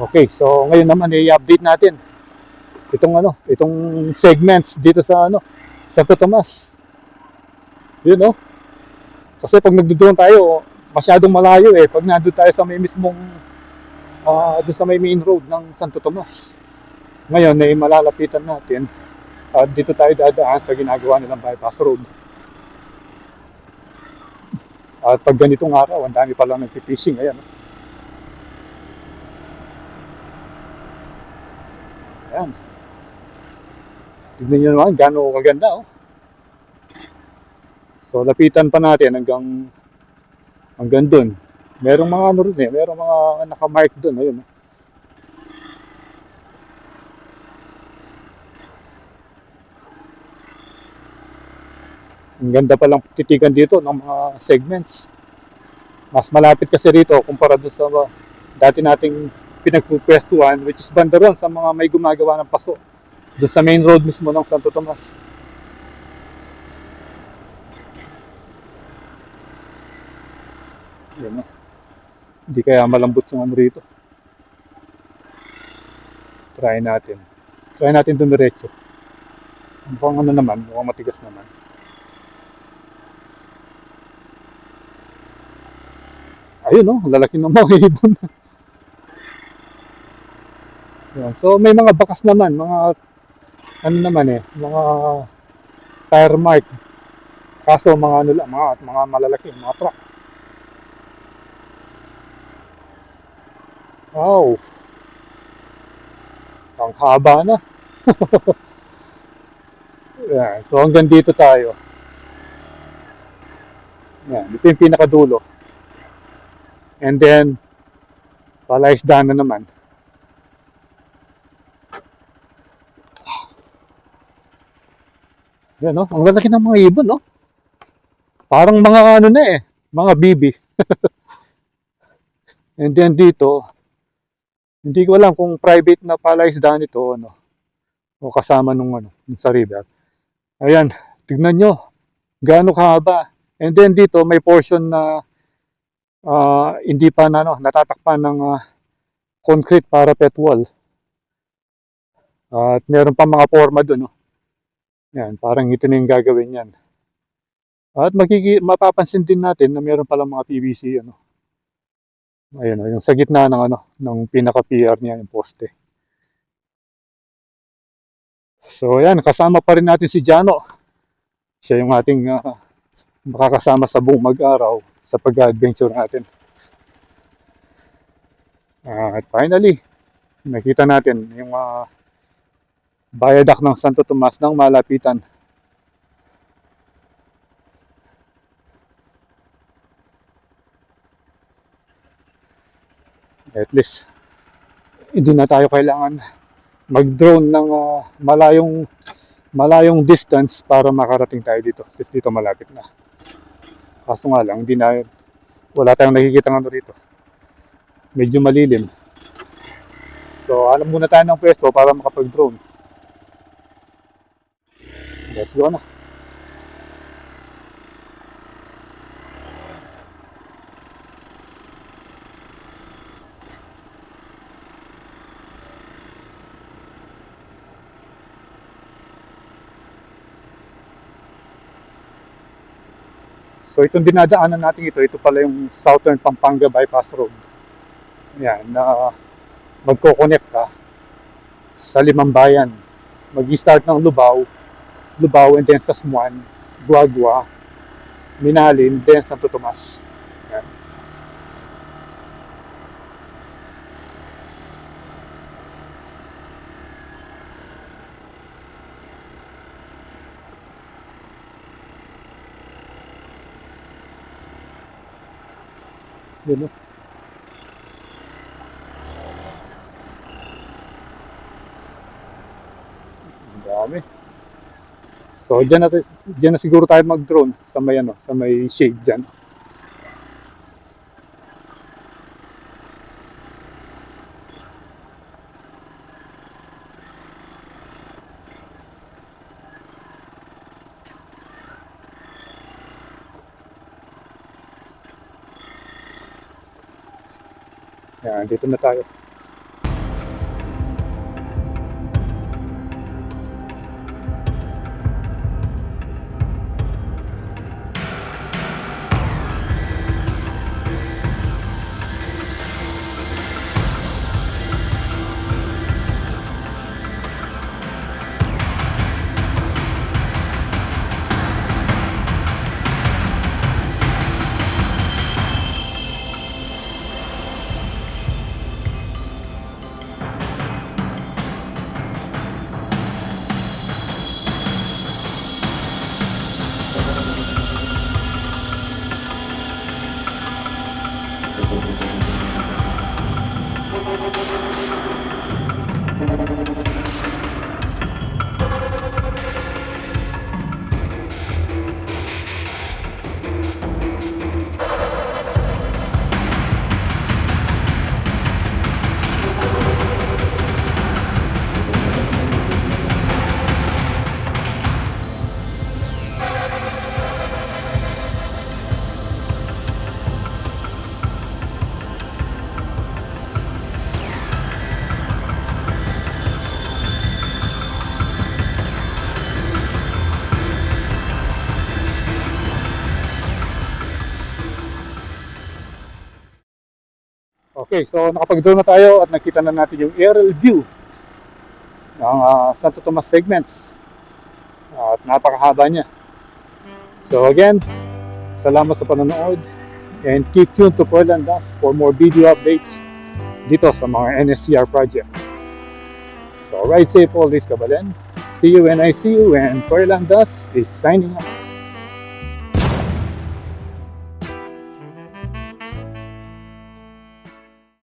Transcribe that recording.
Okay, so ngayon naman i-update natin itong segments dito sa Santo Tomas. Yun no. Kasi pag nagdo-drone tayo, masyadong malayo eh. Pag nandoon tayo sa may mismong doon sa may main road ng Santo Tomas. Ngayon ay malalapitan natin at dito tayo dadaan sa ginagawa nilang bypass road. At pag ganitong araw, ang dami pa lang nagpi-fishing. Ayan. Ayan. Tignan nyo naman, gano'ng kaganda oh. So lapitan pa natin hanggang dun. Merong mga ano rin eh, merong mga naka-mark dun. Ayun. Ang ganda pa lang titigan dito ng mga segments. Mas malapit kasi rito kumpara doon sa dati nating pinagpupwestuhan, which is bandaron sa mga may gumagawa ng paso. Doon sa main road mismo ng Santo Tomas. Yan na. Hindi kaya malambot yung ano rito. Try natin. Try natin dumiretso. Mukhang ano naman, mukhang matigas naman. Ayun no, lalaki ng mga ibon. Yan. So may mga bakas naman, mga ano naman eh, mga tire mark. Kaso mga ano lang, mga malalaki, mga truck. Wow, ang haba na. Yan. So hanggang dito tayo. Yan, ito yung pinakadulo. And then, palaisdaan na naman. Yan no, ang lalaki ng mga ibon no. Parang mga ano na eh, mga bibi. And then dito, hindi ko alam kung private na palaisdaan ito ano, o kasama nung sa river. Ayan, tignan nyo, gaano kahaba. And then dito may portion na hindi pa natatakpan ng concrete parapet wall. At meron pa mga forma doon. No? Yan, parang ito na yung gagawin yan. At mapapansin din natin na meron palang mga PVC. Ayun, yung sa gitna ng pinaka-PR niya, yung poste. So yan, kasama pa rin natin si Jano. Siya yung ating makakasama sa buong mag-araw sa pag-adventure natin. At finally, nakita natin yung viaduct ng Santo Tomas ng malapitan. At least, hindi na tayo kailangan mag-drone ng malayong distance para makarating tayo dito. Since dito malapit na. Kaso nga lang, wala tayong nakikita ng dito. Medyo malilim. So, alam muna tayo ng pwesto para makapag-drone. Let's go na. So, itong dinadaanan natin ito pala yung Southern Pampanga Bypass Road. Yan, na magko-connect ka sa limang bayan. Mag-start ng Lubao and then sa Sasmuan, Guagua, Minalin, then Santo Tomas. Yan. Yun, ang dami. So, dyan na siguro tayo mag-drone sa may shade dyan. Yan, dito na tayo. Okay, so nakapag-drone na tayo at nakita na natin yung aerial view ng Santo Tomas segments. At napakahaba niya. So again, salamat sa panonood and keep tuned to Portland Das for more video updates dito sa mga NSCR project. So ride safe always, Kabalen. See you when I see you, and Portland Das is signing out.